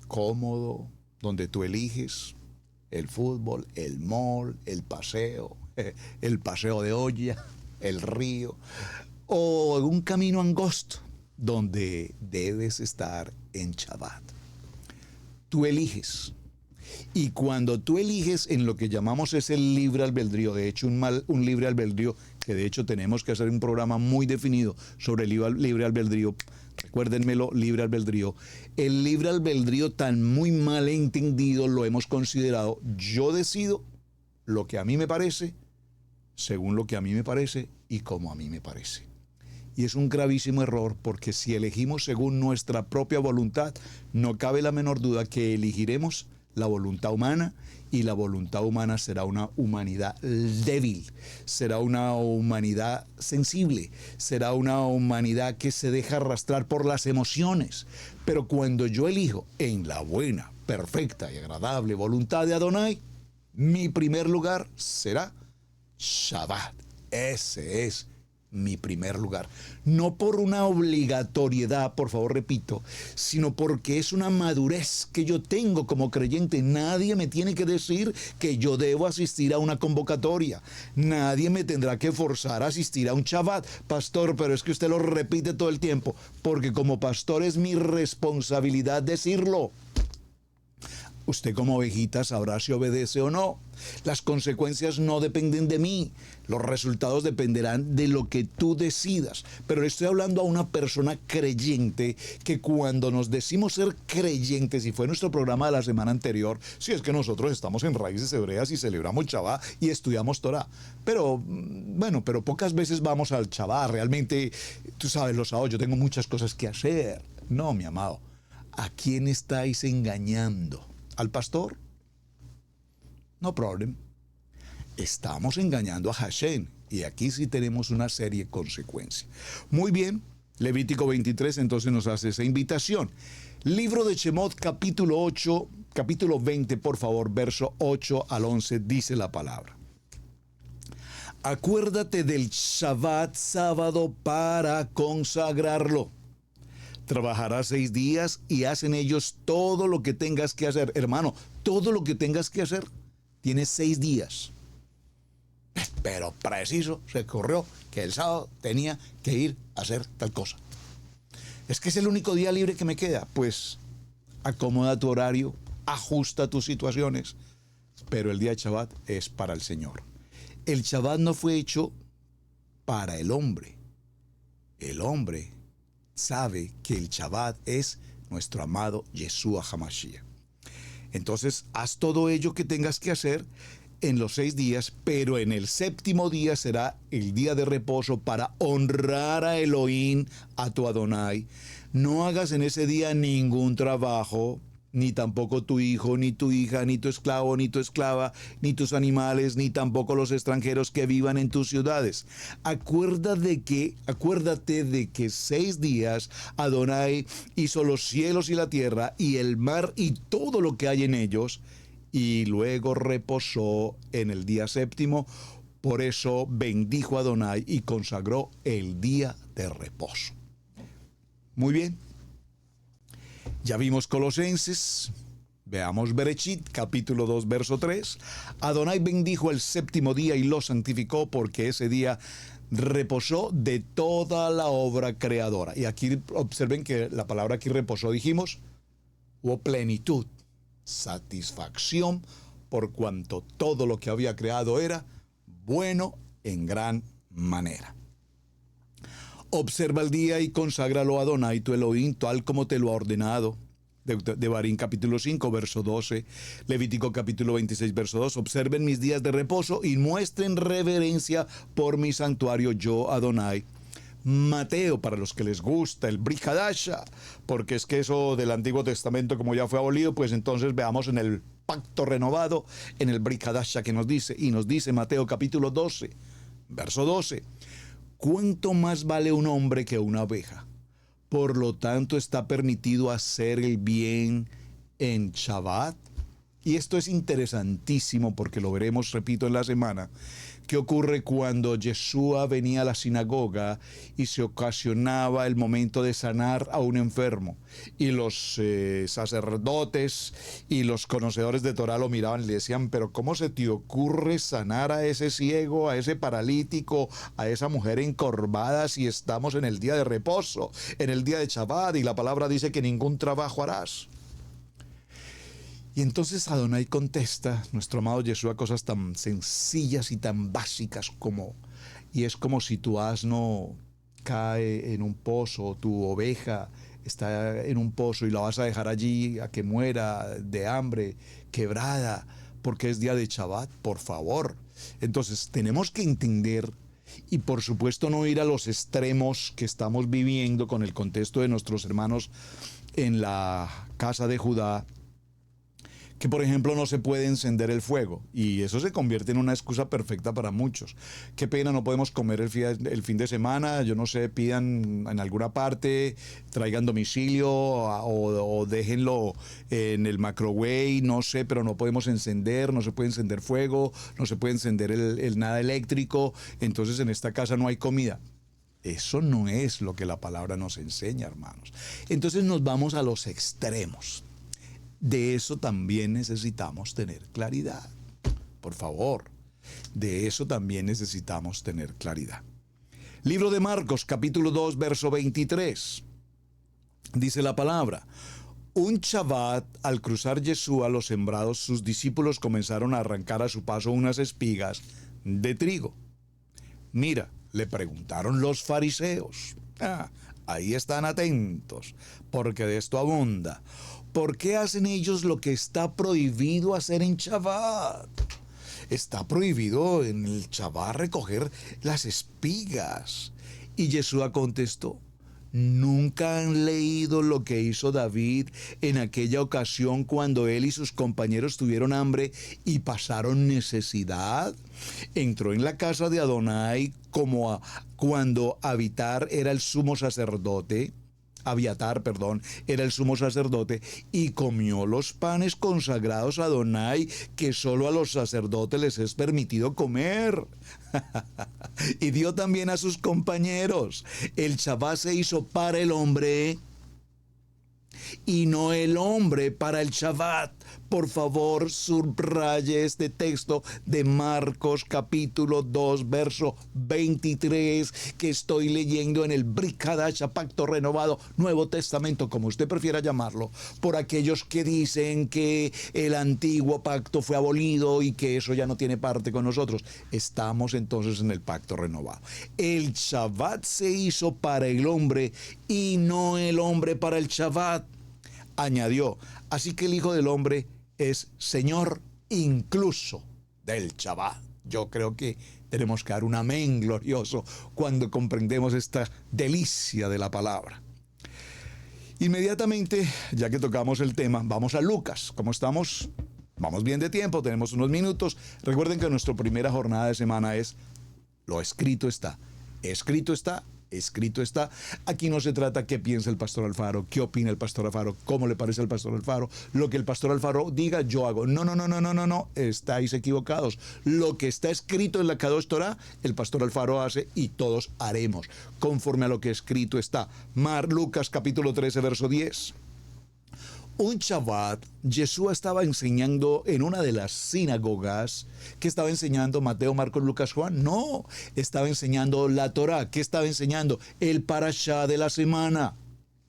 cómodo, donde tú eliges el fútbol, el mall, el paseo de olla, el río, o un camino angosto, donde debes estar en Shabbat. Tú eliges. Y cuando tú eliges en lo que llamamos es el libre albedrío, de hecho un libre albedrío, que de hecho tenemos que hacer un programa muy definido sobre el libre albedrío, recuérdenmelo, libre albedrío. El libre albedrío tan muy mal entendido lo hemos considerado, yo decido lo que a mí me parece, según lo que a mí me parece y como a mí me parece. Y es un gravísimo error, porque si elegimos según nuestra propia voluntad, no cabe la menor duda que elegiremos la voluntad humana, y la voluntad humana será una humanidad débil, será una humanidad sensible, será una humanidad que se deja arrastrar por las emociones. Pero cuando yo elijo en la buena, perfecta y agradable voluntad de Adonai, mi primer lugar será Shabbat. Ese es mi primer lugar. No por una obligatoriedad, por favor repito, sino porque es una madurez que yo tengo como creyente. Nadie me tiene que decir que yo debo asistir a una convocatoria. Nadie me tendrá que forzar a asistir a un Shabbat. Pastor, pero es que usted lo repite todo el tiempo, porque como pastor es mi responsabilidad decirlo. Usted como ovejita sabrá si obedece o no. Las consecuencias no dependen de mí. Los resultados dependerán de lo que tú decidas. Pero le estoy hablando a una persona creyente, que cuando nos decimos ser creyentes, y fue nuestro programa de la semana anterior, si es que nosotros estamos en Raíces Hebreas y celebramos Shabbat y estudiamos Torah. Pero pocas veces vamos al Shabbat. Realmente, tú sabes, los sábados yo tengo muchas cosas que hacer. No, mi amado. ¿A quién estáis engañando? ¿Al pastor? No problem. Estamos engañando a Hashem, y aquí sí tenemos una serie de consecuencias. Muy bien, Levítico 23 entonces nos hace esa invitación. Libro de Shemot, capítulo 20, por favor, verso 8 al 11, dice la palabra. Acuérdate del Shabbat, sábado, para consagrarlo. Trabajarás 6 días y haz en ellos todo lo que tengas que hacer. Hermano, todo lo que tengas que hacer, tienes 6 días. Pero preciso se corrió que el sábado tenía que ir a hacer tal cosa. Es que es el único día libre que me queda. Pues acomoda tu horario, ajusta tus situaciones. Pero el día de Shabbat es para el Señor. El Shabbat no fue hecho para el hombre. El hombre sabe que el Shabbat es nuestro amado Yeshua HaMashiach. Entonces, haz todo ello que tengas que hacer en los 6 días, pero en el 7º día será el día de reposo para honrar a Elohim, a tu Adonai. No hagas en ese día ningún trabajo, ni tampoco tu hijo, ni tu hija, ni tu esclavo, ni tu esclava, ni tus animales, ni tampoco los extranjeros que vivan en tus ciudades. Acuérdate de que 6 días Adonai hizo los cielos y la tierra y el mar y todo lo que hay en ellos, y luego reposó en el día 7º. Por eso bendijo a Adonai y consagró el día de reposo. Muy bien. Ya vimos Colosenses, veamos Bereshit, capítulo 2, verso 3. Adonai bendijo el 7º día y lo santificó, porque ese día reposó de toda la obra creadora. Y aquí observen que la palabra aquí reposó, dijimos, hubo plenitud, satisfacción, por cuanto todo lo que había creado era bueno en gran manera. Observa el día y conságralo a Adonai tu Elohim, tal como te lo ha ordenado. Devarim capítulo 5, verso 12, Levítico capítulo 26, verso 2. Observen mis días de reposo y muestren reverencia por mi santuario, yo Adonai. Mateo, para los que les gusta el Brit Hadasha, porque es que eso del Antiguo Testamento, como ya fue abolido, pues entonces veamos en el pacto renovado, en el Brit Hadasha que nos dice, y nos dice Mateo capítulo 12, verso 12, ¿cuánto más vale un hombre que una oveja? Por lo tanto, está permitido hacer el bien en Shabbat. Y esto es interesantísimo porque lo veremos, repito, en la semana. ¿Qué ocurre cuando Yeshua venía a la sinagoga y se ocasionaba el momento de sanar a un enfermo? Y los sacerdotes y los conocedores de Torah lo miraban y le decían, pero ¿cómo se te ocurre sanar a ese ciego, a ese paralítico, a esa mujer encorvada si estamos en el día de reposo, en el día de Shabbat, y la palabra dice que ningún trabajo harás? Y entonces Adonai contesta, nuestro amado Yeshua, cosas tan sencillas y tan básicas como, y es como si tu asno cae en un pozo, tu oveja está en un pozo y la vas a dejar allí a que muera de hambre, quebrada, porque es día de Shabbat, por favor. Entonces tenemos que entender y por supuesto no ir a los extremos que estamos viviendo con el contexto de nuestros hermanos en la casa de Judá, que por ejemplo no se puede encender el fuego, y eso se convierte en una excusa perfecta para muchos. Qué pena, no podemos comer el fin de semana, yo no sé, pidan en alguna parte, traigan domicilio o déjenlo en el microwave, no sé, pero no podemos encender, no se puede encender fuego, no se puede encender el nada eléctrico, entonces en esta casa no hay comida. Eso no es lo que la palabra nos enseña, hermanos. Entonces nos vamos a los extremos. De eso también necesitamos tener claridad. Por favor, de eso también necesitamos tener claridad. Libro de Marcos, capítulo 2, verso 23. Dice la palabra: un Shabbat, al cruzar Yeshua los sembrados, sus discípulos comenzaron a arrancar a su paso unas espigas de trigo. Mira, le preguntaron los fariseos. Ahí están atentos, porque de esto abunda. ¿Por qué hacen ellos lo que está prohibido hacer en Shabbat? Está prohibido en el Shabbat recoger las espigas. Y Yeshua contestó: ¿nunca han leído lo que hizo David en aquella ocasión cuando él y sus compañeros tuvieron hambre y pasaron necesidad? Entró en la casa de Adonai cuando Abiatar era el sumo sacerdote, era el sumo sacerdote, y comió los panes consagrados a Adonai que solo a los sacerdotes les es permitido comer. Y dio también a sus compañeros. El Shabbat se hizo para el hombre y no el hombre para el Shabbat. Por favor, subraye este texto de Marcos capítulo 2, verso 23, que estoy leyendo en el Brit Hadasha, Pacto Renovado, Nuevo Testamento, como usted prefiera llamarlo, por aquellos que dicen que el antiguo pacto fue abolido y que eso ya no tiene parte con nosotros. Estamos entonces en el Pacto Renovado. El Shabbat se hizo para el hombre y no el hombre para el Shabbat. Añadió: así que el Hijo del Hombre es Señor incluso del Shabbat. Yo creo que tenemos que dar un amén glorioso cuando comprendemos esta delicia de la palabra. Inmediatamente, ya que tocamos el tema, vamos a Lucas. ¿Cómo estamos? Vamos bien de tiempo, tenemos unos minutos. Recuerden que nuestra primera jornada de semana es lo escrito está. Escrito está. Escrito está. Aquí no se trata qué piensa el pastor Alfaro, qué opina el pastor Alfaro, cómo le parece al pastor Alfaro. Lo que el pastor Alfaro diga, yo hago. No. Estáis equivocados. Lo que está escrito en la Kadosh Torah, el pastor Alfaro hace y todos haremos, conforme a lo que escrito está. Lucas capítulo 13, verso 10. Un Shabbat, Yeshua estaba enseñando en una de las sinagogas. ¿Qué estaba enseñando? Mateo, Marcos, Lucas, Juan. No, estaba enseñando la Torah. ¿Qué estaba enseñando? El parashá de la semana.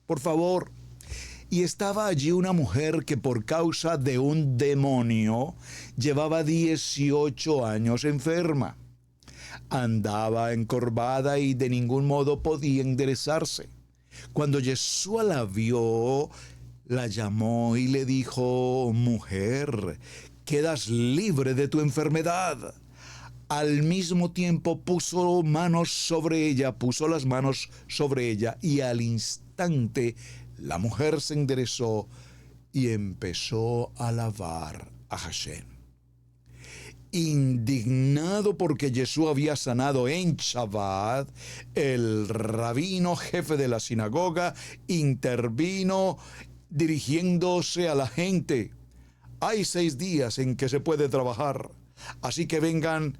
Por favor. Y estaba allí una mujer que por causa de un demonio llevaba 18 años enferma. Andaba encorvada y de ningún modo podía enderezarse. Cuando Yeshua la vio, la llamó y le dijo: mujer, quedas libre de tu enfermedad. Al mismo tiempo puso las manos sobre ella, y al instante la mujer se enderezó y empezó a alabar a Hashem. Indignado porque Jesús había sanado en Shabbat, el rabino jefe de la sinagoga intervino dirigiéndose a la gente: hay 6 días en que se puede trabajar, así que vengan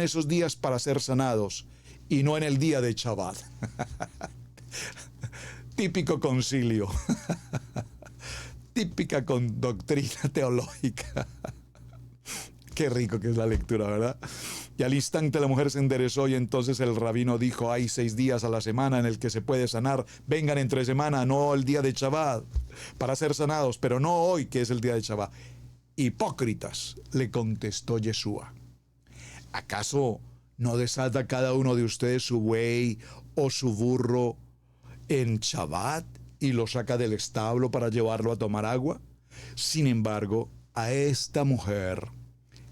esos días para ser sanados, y no en el día de Shabbat. Típico concilio. Típica con doctrina teológica. Qué rico que es la lectura, ¿verdad? Y al instante la mujer se enderezó, y entonces el rabino dijo: hay 6 días a la semana en el que se puede sanar. Vengan entre semana, no el día de Shabbat, para ser sanados, pero no hoy, que es el día de Shabbat. Hipócritas, le contestó Yeshua. ¿Acaso no desata cada uno de ustedes su buey o su burro en Shabbat y lo saca del establo para llevarlo a tomar agua? Sin embargo, a esta mujer,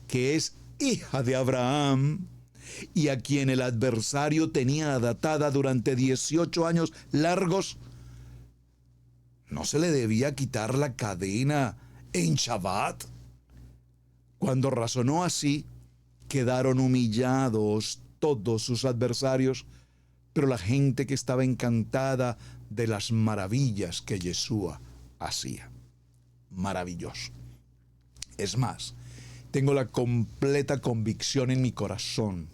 que es hija de Abraham y a quien el adversario tenía atada durante 18 años largos, ¿no se le debía quitar la cadena en Shabbat? Cuando razonó así, quedaron humillados todos sus adversarios, pero la gente que estaba encantada de las maravillas que Yeshua hacía. Maravilloso. Es más, tengo la completa convicción en mi corazón,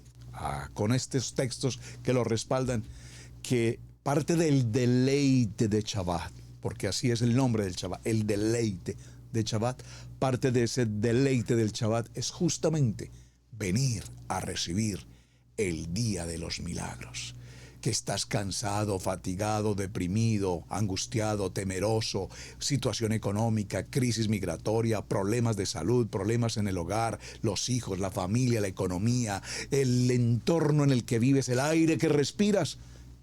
con estos textos que lo respaldan, que parte del deleite de Shabbat, porque así es el nombre del Shabbat, el deleite de Shabbat, parte de ese deleite del Shabbat es justamente venir a recibir el día de los milagros. Que estás cansado, fatigado, deprimido, angustiado, temeroso, situación económica, crisis migratoria, problemas de salud, problemas en el hogar, los hijos, la familia, la economía, el entorno en el que vives, el aire que respiras.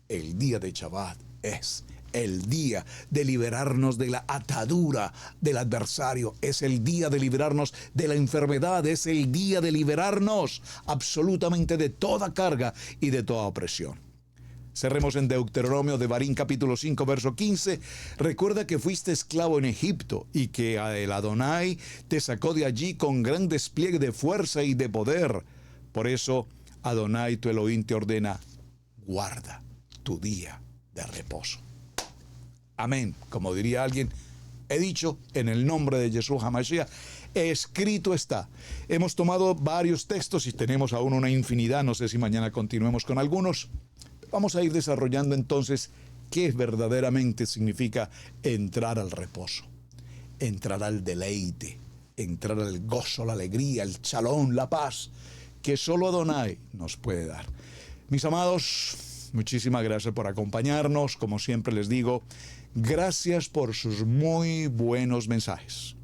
El día de Shabbat es el día de liberarnos de la atadura del adversario, es el día de liberarnos de la enfermedad, es el día de liberarnos absolutamente de toda carga y de toda opresión. Cerremos en Deuteronomio de Barín capítulo 5 verso 15. Recuerda que fuiste esclavo en Egipto y que el Adonai te sacó de allí con gran despliegue de fuerza y de poder. Por eso Adonai tu Elohim te ordena: guarda tu día de reposo. Amén. Como diría alguien, he dicho en el nombre de Yeshua HaMashiach, escrito está. Hemos tomado varios textos y tenemos aún una infinidad. No sé si mañana continuemos con algunos. Vamos a ir desarrollando entonces qué verdaderamente significa entrar al reposo, entrar al deleite, entrar al gozo, la alegría, el shalom, la paz, que solo Adonai nos puede dar. Mis amados, muchísimas gracias por acompañarnos. Como siempre les digo, gracias por sus muy buenos mensajes.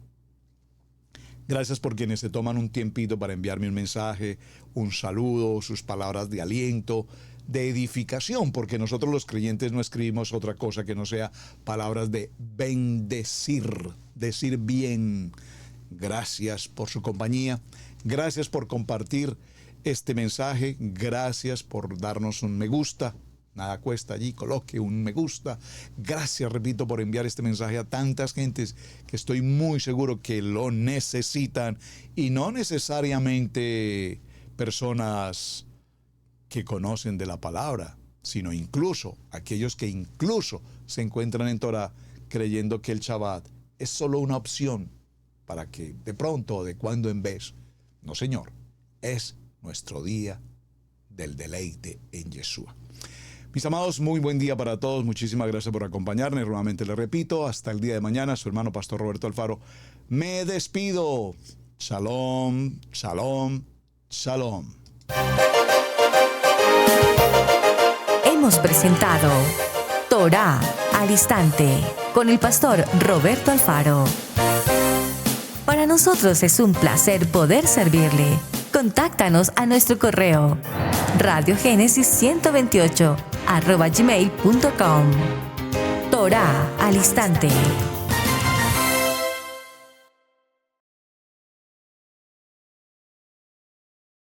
Gracias por quienes se toman un tiempito para enviarme un mensaje, un saludo, sus palabras de aliento, de edificación, porque nosotros los creyentes no escribimos otra cosa que no sea palabras de bendecir, decir bien. Gracias por su compañía, gracias por compartir este mensaje, gracias por darnos un me gusta. Nada cuesta allí, coloque un me gusta. Gracias, repito, por enviar este mensaje a tantas gentes que estoy muy seguro que lo necesitan, y no necesariamente personas que conocen de la palabra, sino incluso aquellos que incluso se encuentran en Torah creyendo que el Shabbat es solo una opción para que de pronto o de cuando en vez. No, señor, es nuestro día del deleite en Yeshua. Mis amados, muy buen día para todos. Muchísimas gracias por acompañarme. Nuevamente les repito, hasta el día de mañana, su hermano Pastor Roberto Alfaro. Me despido. Shalom, shalom, shalom.
Hemos presentado Torah al Instante con el Pastor Roberto Alfaro. Para nosotros es un placer poder servirle. Contáctanos a nuestro correo radiogenesis128@gmail.com. Torah al Instante.